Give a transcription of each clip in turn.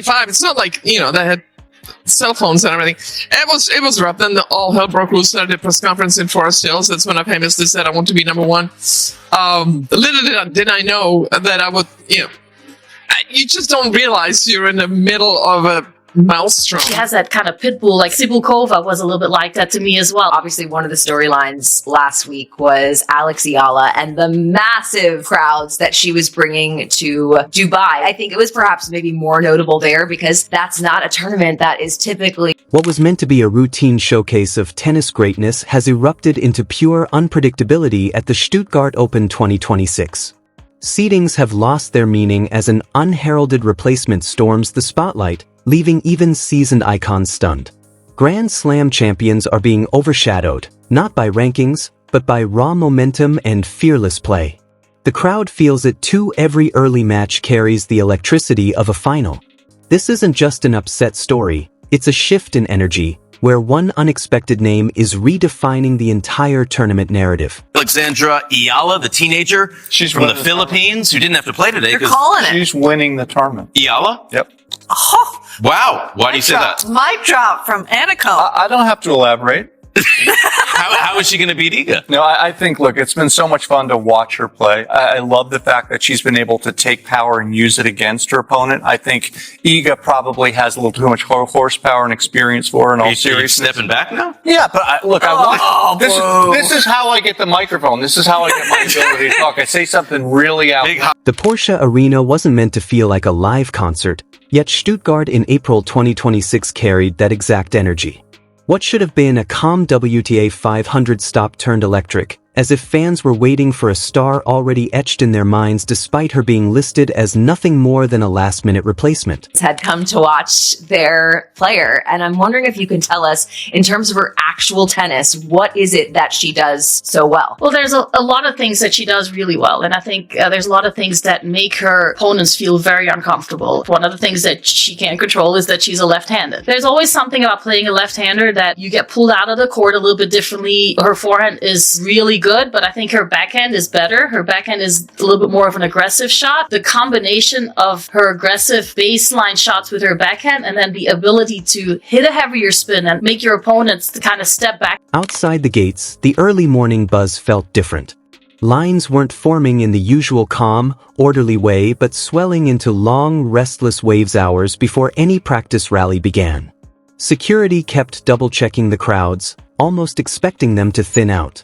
25. It's not like, they had cell phones and everything. It was rough. Then all hell broke loose at the press conference in Forest Hills. That's when I famously said I want to be number one. Little did I know that I would, you just don't realize you're in the middle of a maelstrom. She has that kind of pit bull, like Sibulkova was a little bit like that to me as well. Obviously, one of the storylines last week was Alex Eala and the massive crowds that she was bringing to Dubai. I think it was perhaps maybe more notable there because that's not a tournament that is typically... What was meant to be a routine showcase of tennis greatness has erupted into pure unpredictability at the Stuttgart Open 2026. Seedings have lost their meaning as an unheralded replacement storms the spotlight, leaving even seasoned icons stunned. Grand Slam champions are being overshadowed, not by rankings, but by raw momentum and fearless play. The crowd feels it too. Every early match carries the electricity of a final. This isn't just an upset story, it's a shift in energy, where one unexpected name is redefining the entire tournament narrative. Alexandra Eala, the teenager from the Philippines, who didn't have to play today. You're calling it. She's winning the tournament. Eala? Yep. Oh, wow. Why do you say that? Mic drop from Anaco. I don't have to elaborate. How is she going to beat Iga? No, I think, look, it's been so much fun to watch her play. I love the fact that she's been able to take power and use it against her opponent. I think Iga probably has a little too much horsepower and experience for her in all seriousness. Stepping back now? Yeah, but I want this is how I get the microphone. This is how I get my ability to talk. I say something really out. The Porsche Arena wasn't meant to feel like a live concert, yet Stuttgart in April 2026 carried that exact energy. What should have been a calm WTA 500 stop turned electric, as if fans were waiting for a star already etched in their minds despite her being listed as nothing more than a last-minute replacement. Had come to watch their player, and I'm wondering if you can tell us, in terms of her actual tennis, what is it that she does so well? Well, there's a lot of things that she does really well, and I think there's a lot of things that make her opponents feel very uncomfortable. One of the things that she can't control is that she's a left-handed. There's always something about playing a left-hander that you get pulled out of the court a little bit differently. Her forehand is really good, but I think her backhand is better. Her backhand is a little bit more of an aggressive shot. The combination of her aggressive baseline shots with her backhand and then the ability to hit a heavier spin and make your opponents to kind of step back. Outside the gates, the early morning buzz felt different. Lines weren't forming in the usual calm, orderly way, but swelling into long, restless waves hours before any practice rally began. Security kept double-checking the crowds, almost expecting them to thin out.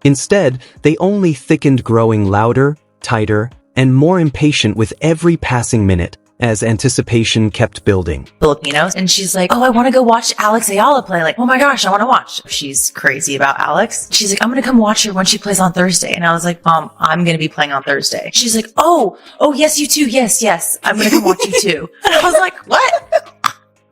Instead, they only thickened, growing louder, tighter, and more impatient with every passing minute, as anticipation kept building. Filipinos, and she's like, oh, I want to go watch Alex Eala play. Like, oh my gosh, I want to watch. She's crazy about Alex. She's like, I'm going to come watch her when she plays on Thursday. And I was like, Mom, I'm going to be playing on Thursday. She's like, oh, yes, you too. Yes. I'm going to come watch you too. And I was like, what?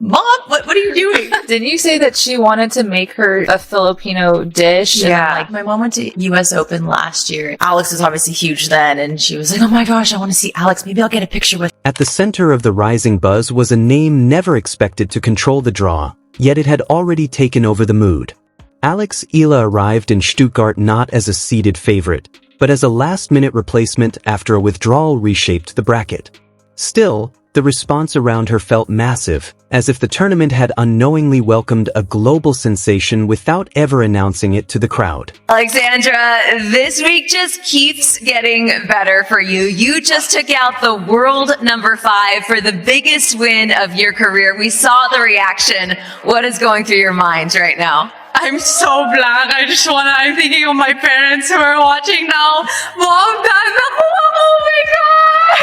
Mom, what are you doing? Didn't you say that she wanted to make her a Filipino dish? Yeah. And my mom went to US Open last year. Alex was obviously huge then, and she was like, oh my gosh, I want to see Alex. Maybe I'll get a picture with. At the center of the rising buzz was a name never expected to control the draw, yet it had already taken over the mood. Alex Eala arrived in Stuttgart not as a seeded favorite, but as a last-minute replacement after a withdrawal reshaped the bracket. Still, the response around her felt massive, as if the tournament had unknowingly welcomed a global sensation without ever announcing it to the crowd. Alexandra, this week just keeps getting better for you. You just took out the world number 5 for the biggest win of your career. We saw the reaction. What is going through your mind right now? I'm so blank. I'm thinking of my parents who are watching now. Mom, Dad, oh my God!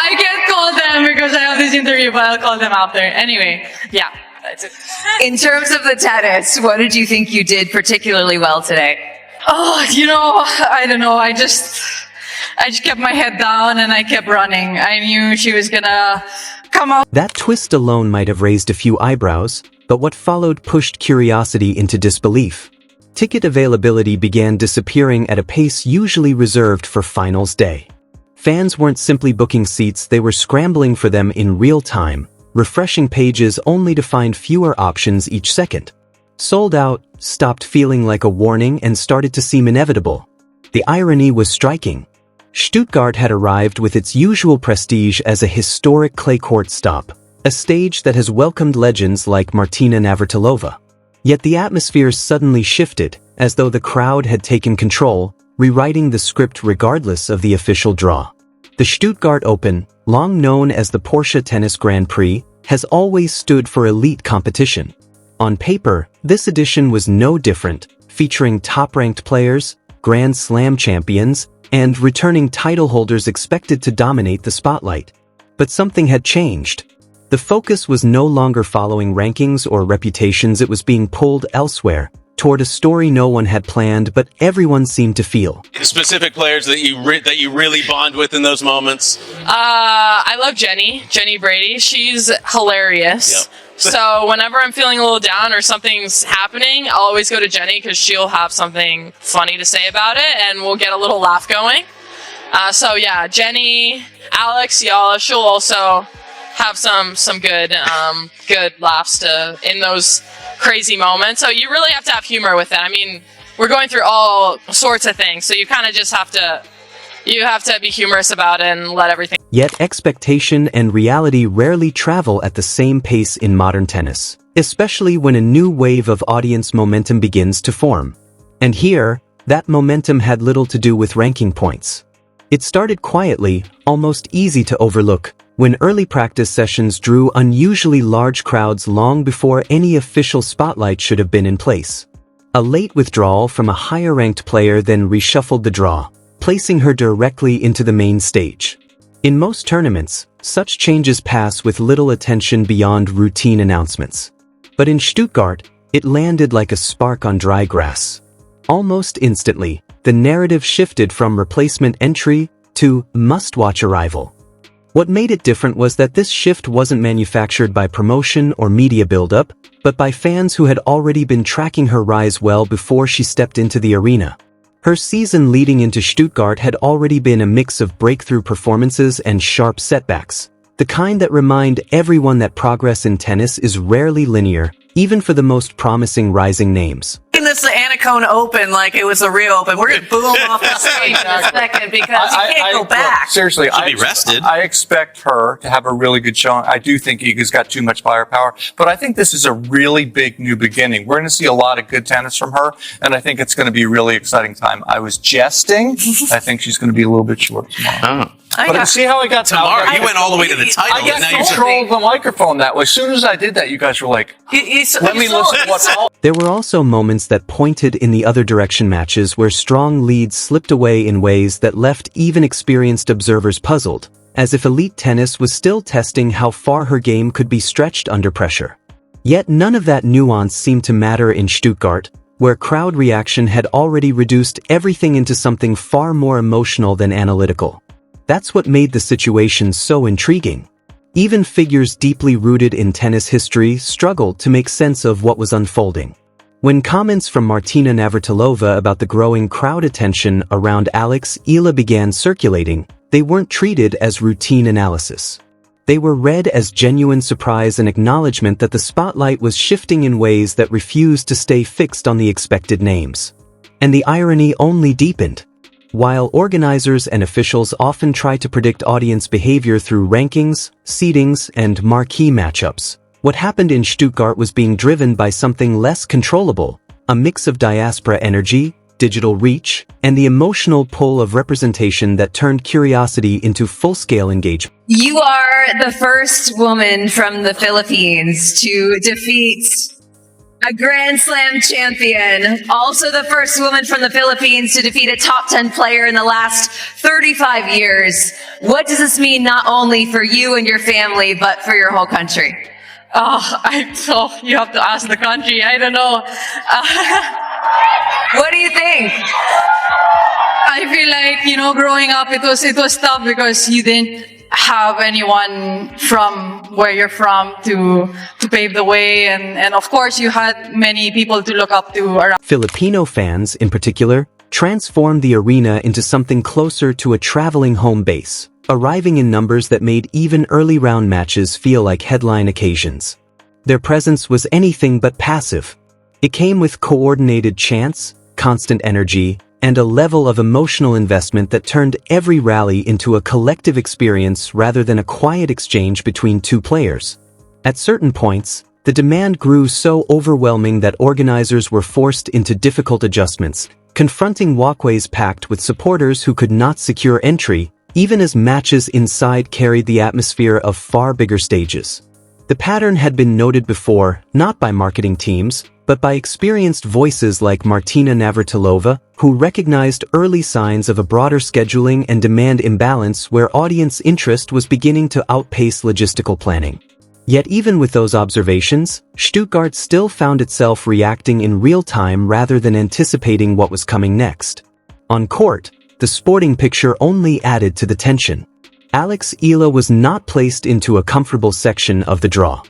I can't call them because I have this interview, but I'll call them after. Anyway, yeah, that's it. In terms of the tennis, what did you think you did particularly well today? Oh, I don't know. I just kept my head down and I kept running. I knew she was gonna come out. That twist alone might have raised a few eyebrows, but what followed pushed curiosity into disbelief. Ticket availability began disappearing at a pace usually reserved for finals day. Fans weren't simply booking seats, they were scrambling for them in real time, refreshing pages only to find fewer options each second. Sold out stopped feeling like a warning and started to seem inevitable. The irony was striking. Stuttgart had arrived with its usual prestige as a historic clay court stop, a stage that has welcomed legends like Martina Navratilova. Yet the atmosphere suddenly shifted, as though the crowd had taken control, rewriting the script regardless of the official draw. The Stuttgart Open, long known as the Porsche Tennis Grand Prix, has always stood for elite competition. On paper, this edition was no different, featuring top-ranked players, Grand Slam champions, and returning title holders expected to dominate the spotlight. But something had changed. The focus was no longer following rankings or reputations, it was being pulled elsewhere, toward a story no one had planned but everyone seemed to feel. Specific players that you really bond with in those moments? I love Jenny Brady. She's hilarious. Yep. So whenever I'm feeling a little down or something's happening, I'll always go to Jenny because she'll have something funny to say about it and we'll get a little laugh going. So yeah, Jenny, Alex, Eala, she'll also have some good laughs in those crazy moments. So you really have to have humor with it. I mean, we're going through all sorts of things, so you kind of just have to be humorous about it and let everything. Yet expectation and reality rarely travel at the same pace in modern tennis, especially when a new wave of audience momentum begins to form. And here, that momentum had little to do with ranking points. It started quietly, almost easy to overlook, when early practice sessions drew unusually large crowds long before any official spotlight should have been in place. A late withdrawal from a higher-ranked player then reshuffled the draw, placing her directly into the main stage. In most tournaments, such changes pass with little attention beyond routine announcements. But in Stuttgart, it landed like a spark on dry grass. Almost instantly, the narrative shifted from replacement entry to must-watch arrival. What made it different was that this shift wasn't manufactured by promotion or media buildup, but by fans who had already been tracking her rise well before she stepped into the arena. Her season leading into Stuttgart had already been a mix of breakthrough performances and sharp setbacks, the kind that remind everyone that progress in tennis is rarely linear, even for the most promising rising names. This Anacone Open like it was a real Open. We're going to boom off the stage in a second because you can't go back. Seriously, She'll be rested. I expect her to have a really good showing. I do think Iga's got too much firepower, but I think this is a really big new beginning. We're going to see a lot of good tennis from her, and I think it's going to be a really exciting time. I was jesting. I think she's going to be a little bit short tomorrow. Oh. But see how I got Tomorrow, you went all the way to the title. I got Now you're control of the microphone that way. As soon as I did that, you guys were like, let me listen to what's all. There were also moments that pointed in the other direction, matches where strong leads slipped away in ways that left even experienced observers puzzled, as if elite tennis was still testing how far her game could be stretched under pressure. Yet none of that nuance seemed to matter in Stuttgart, where crowd reaction had already reduced everything into something far more emotional than analytical. That's what made the situation so intriguing. Even figures deeply rooted in tennis history struggled to make sense of what was unfolding. When comments from Martina Navratilova about the growing crowd attention around Eala began circulating, they weren't treated as routine analysis. They were read as genuine surprise and acknowledgement that the spotlight was shifting in ways that refused to stay fixed on the expected names. And the irony only deepened. While organizers and officials often try to predict audience behavior through rankings, seedings, and marquee matchups, what happened in Stuttgart was being driven by something less controllable, a mix of diaspora energy, digital reach, and the emotional pull of representation that turned curiosity into full-scale engagement. You are the first woman from the Philippines to defeat a Grand Slam champion, also the first woman from the Philippines to defeat a top 10 player in the last 35 years. What does this mean not only for you and your family, but for your whole country? You have to ask the country. I don't know. What do you think? I feel like, growing up, it was tough because you didn't have anyone from where you're from to pave the way. And of course, you had many people to look up to around. Filipino fans, in particular, transformed the arena into something closer to a traveling home base, arriving in numbers that made even early round matches feel like headline occasions. Their presence was anything but passive. It came with coordinated chants, constant energy, and a level of emotional investment that turned every rally into a collective experience rather than a quiet exchange between two players. At certain points, the demand grew so overwhelming that organizers were forced into difficult adjustments, confronting walkways packed with supporters who could not secure entry, even as matches inside carried the atmosphere of far bigger stages. The pattern had been noted before, not by marketing teams, but by experienced voices like Martina Navratilova, who recognized early signs of a broader scheduling and demand imbalance where audience interest was beginning to outpace logistical planning. Yet even with those observations, Stuttgart still found itself reacting in real time rather than anticipating what was coming next. On court, the sporting picture only added to the tension. Eala was not placed into a comfortable section of the draw.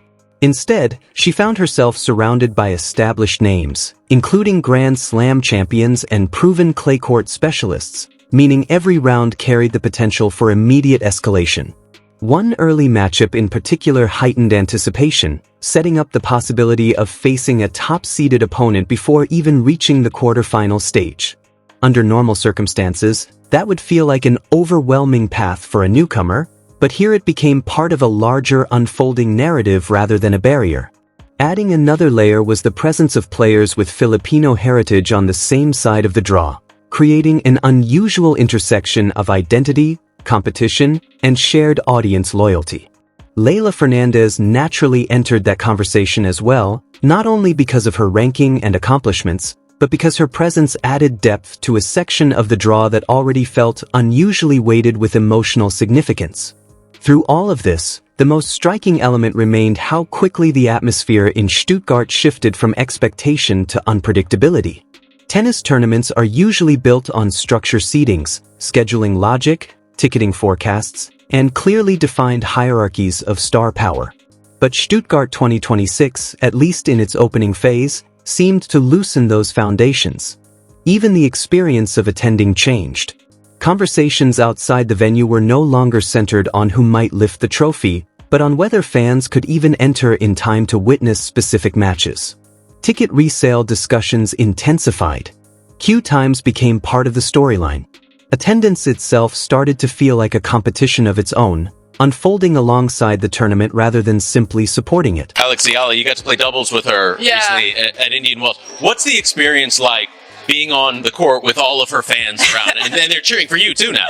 Instead, she found herself surrounded by established names, including Grand Slam champions and proven clay court specialists, meaning every round carried the potential for immediate escalation. One early matchup in particular heightened anticipation, setting up the possibility of facing a top-seeded opponent before even reaching the quarterfinal stage. Under normal circumstances, that would feel like an overwhelming path for a newcomer, but here it became part of a larger unfolding narrative rather than a barrier. Adding another layer was the presence of players with Filipino heritage on the same side of the draw, creating an unusual intersection of identity, competition, and shared audience loyalty. Leila Fernandez naturally entered that conversation as well, not only because of her ranking and accomplishments, but because her presence added depth to a section of the draw that already felt unusually weighted with emotional significance. Through all of this, the most striking element remained how quickly the atmosphere in Stuttgart shifted from expectation to unpredictability. Tennis tournaments are usually built on structure seedings, scheduling logic, ticketing forecasts, and clearly defined hierarchies of star power. But Stuttgart 2026, at least in its opening phase, seemed to loosen those foundations. Even the experience of attending changed. Conversations outside the venue were no longer centered on who might lift the trophy, but on whether fans could even enter in time to witness specific matches. Ticket resale discussions intensified. Queue times became part of the storyline. Attendance itself started to feel like a competition of its own, unfolding alongside the tournament rather than simply supporting it. Eala, you got to play doubles with her recently at Indian Wells. What's the experience like being on the court with all of her fans around? And then they're cheering for you too now.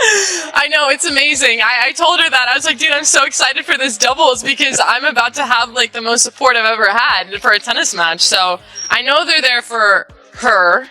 I know, it's amazing. I told her that. I was like, dude, I'm so excited for this doubles because I'm about to have like the most support I've ever had for a tennis match. So I know they're there for her,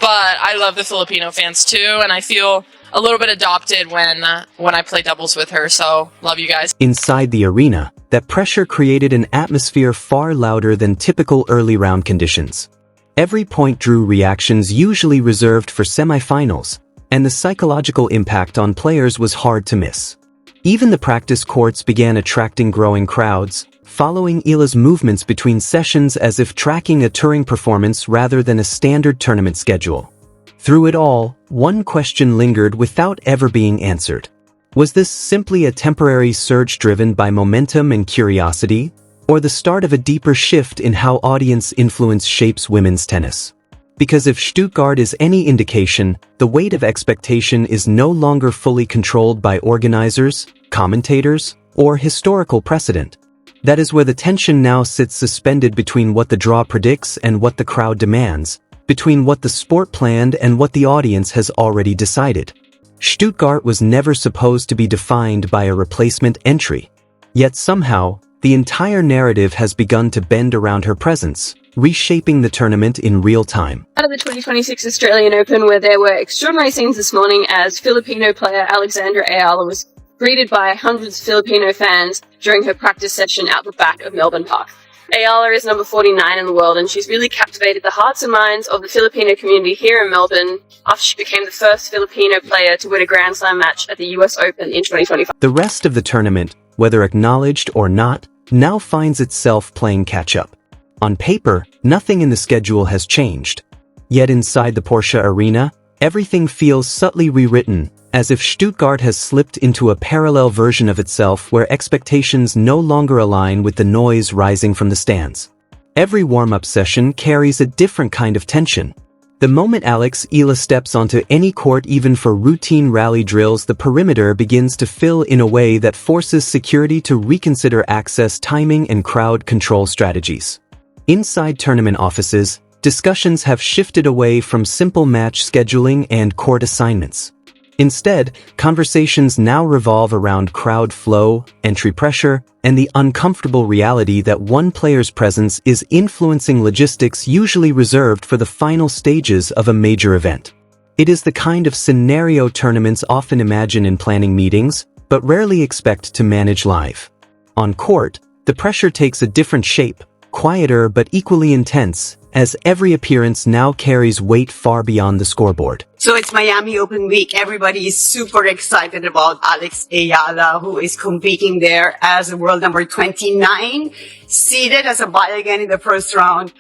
but I love the Filipino fans too, and I feel a little bit adopted when I play doubles with her, so love you guys. Inside the arena, that pressure created an atmosphere far louder than typical early round conditions. Every point drew reactions usually reserved for semifinals, and the psychological impact on players was hard to miss. Even the practice courts began attracting growing crowds, following Eala's movements between sessions as if tracking a touring performance rather than a standard tournament schedule. Through it all, one question lingered without ever being answered. Was this simply a temporary surge driven by momentum and curiosity, or the start of a deeper shift in how audience influence shapes women's tennis? Because if Stuttgart is any indication, the weight of expectation is no longer fully controlled by organizers, commentators, or historical precedent. That is where the tension now sits suspended between what the draw predicts and what the crowd demands, between what the sport planned and what the audience has already decided. Stuttgart was never supposed to be defined by a replacement entry. Yet somehow, the entire narrative has begun to bend around her presence, reshaping the tournament in real time. Out of the 2026 Australian Open, where there were extraordinary scenes this morning as Filipino player Alexandra Eala was greeted by hundreds of Filipino fans during her practice session out the back of Melbourne Park. Eala is number 49 in the world, and she's really captivated the hearts and minds of the Filipino community here in Melbourne after she became the first Filipino player to win a Grand Slam match at the US Open in 2025. The rest of the tournament, whether acknowledged or not, now finds itself playing catch-up. On paper, nothing in the schedule has changed. Yet inside the Porsche Arena, everything feels subtly rewritten, as if Stuttgart has slipped into a parallel version of itself where expectations no longer align with the noise rising from the stands. Every warm-up session carries a different kind of tension. The moment Eala steps onto any court even for routine rally drills, the perimeter begins to fill in a way that forces security to reconsider access timing and crowd control strategies. Inside tournament offices, discussions have shifted away from simple match scheduling and court assignments. Instead, conversations now revolve around crowd flow, entry pressure, and the uncomfortable reality that one player's presence is influencing logistics usually reserved for the final stages of a major event. It is the kind of scenario tournaments often imagine in planning meetings, but rarely expect to manage live. On court, the pressure takes a different shape, quieter but equally intense, as every appearance now carries weight far beyond the scoreboard. So it's Miami Open Week. Everybody is super excited about Alex Eala, who is competing there as a world number 29, seeded as a bye again in the first round.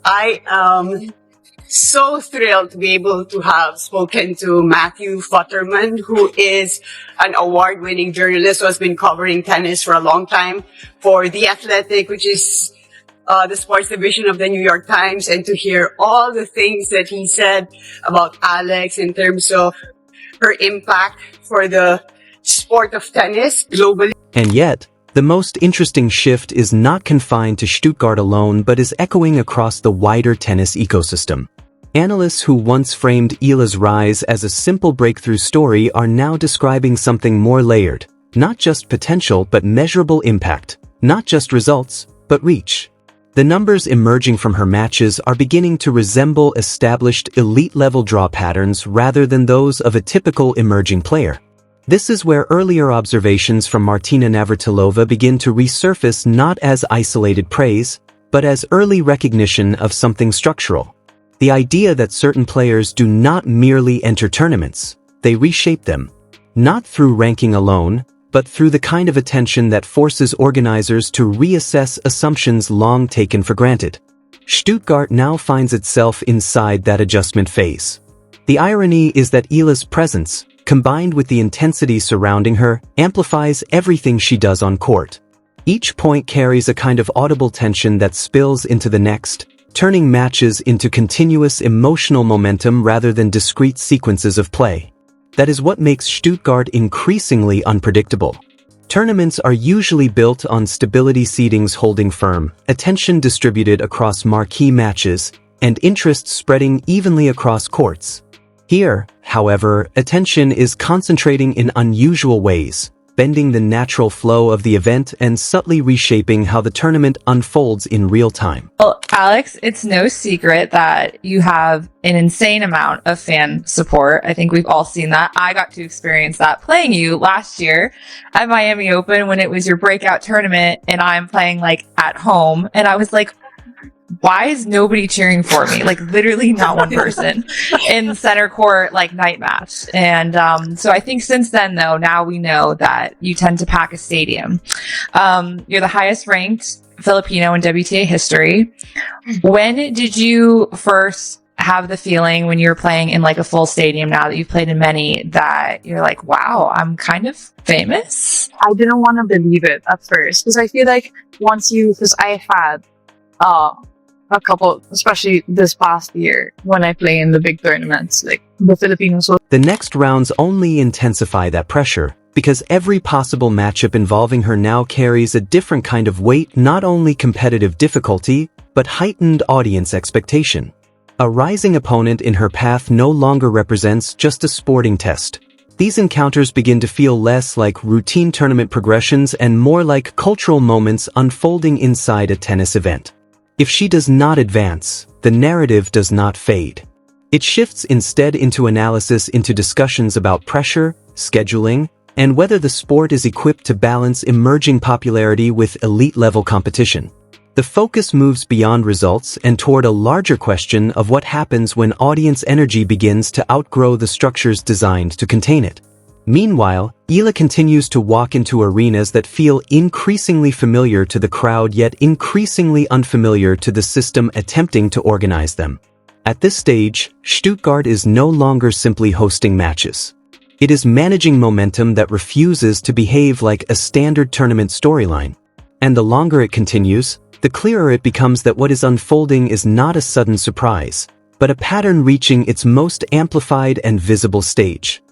I am so thrilled to be able to have spoken to Matthew Futterman, who is an award-winning journalist who has been covering tennis for a long time for The Athletic, which is the sports division of the New York Times, and to hear all the things that he said about Alex in terms of her impact for the sport of tennis globally. And yet, the most interesting shift is not confined to Stuttgart alone but is echoing across the wider tennis ecosystem. Analysts who once framed Eala's rise as a simple breakthrough story are now describing something more layered, not just potential but measurable impact, not just results, but reach. The numbers emerging from her matches are beginning to resemble established elite-level draw patterns rather than those of a typical emerging player. This is where earlier observations from Martina Navratilova begin to resurface not as isolated praise, but as early recognition of something structural. The idea that certain players do not merely enter tournaments, they reshape them. Not through ranking alone, but through the kind of attention that forces organizers to reassess assumptions long taken for granted. Stuttgart now finds itself inside that adjustment phase. The irony is that Eala's presence, combined with the intensity surrounding her, amplifies everything she does on court. Each point carries a kind of audible tension that spills into the next, turning matches into continuous emotional momentum rather than discrete sequences of play. That is what makes Stuttgart increasingly unpredictable. Tournaments are usually built on stability seedings holding firm, attention distributed across marquee matches, and interest spreading evenly across courts. Here, however, attention is concentrating in unusual ways, bending the natural flow of the event and subtly reshaping how the tournament unfolds in real time. Well, Alex, it's no secret that you have an insane amount of fan support. I think we've all seen that. I got to experience that playing you last year at Miami Open when it was your breakout tournament and I'm playing like at home. And I was like, why is nobody cheering for me? Like literally not one person in center court, like night match. And so I think since then though, now we know that you tend to pack a stadium. You're the highest ranked Filipino in WTA history. When did you first have the feeling when you were playing in like a full stadium, now that you've played in many, that you're like, wow, I'm kind of famous? I didn't want to believe it at first because I feel like because I had a couple, especially this past year when I play in the big tournaments, like the Filipinos. The next rounds only intensify that pressure, because every possible matchup involving her now carries a different kind of weight, not only competitive difficulty, but heightened audience expectation. A rising opponent in her path no longer represents just a sporting test. These encounters begin to feel less like routine tournament progressions and more like cultural moments unfolding inside a tennis event. If she does not advance, the narrative does not fade. It shifts instead into analysis, into discussions about pressure, scheduling, and whether the sport is equipped to balance emerging popularity with elite-level competition. The focus moves beyond results and toward a larger question of what happens when audience energy begins to outgrow the structures designed to contain it. Meanwhile, Eala continues to walk into arenas that feel increasingly familiar to the crowd yet increasingly unfamiliar to the system attempting to organize them. At this stage, Stuttgart is no longer simply hosting matches. It is managing momentum that refuses to behave like a standard tournament storyline. And the longer it continues, the clearer it becomes that what is unfolding is not a sudden surprise. but a pattern reaching its most amplified and visible stage.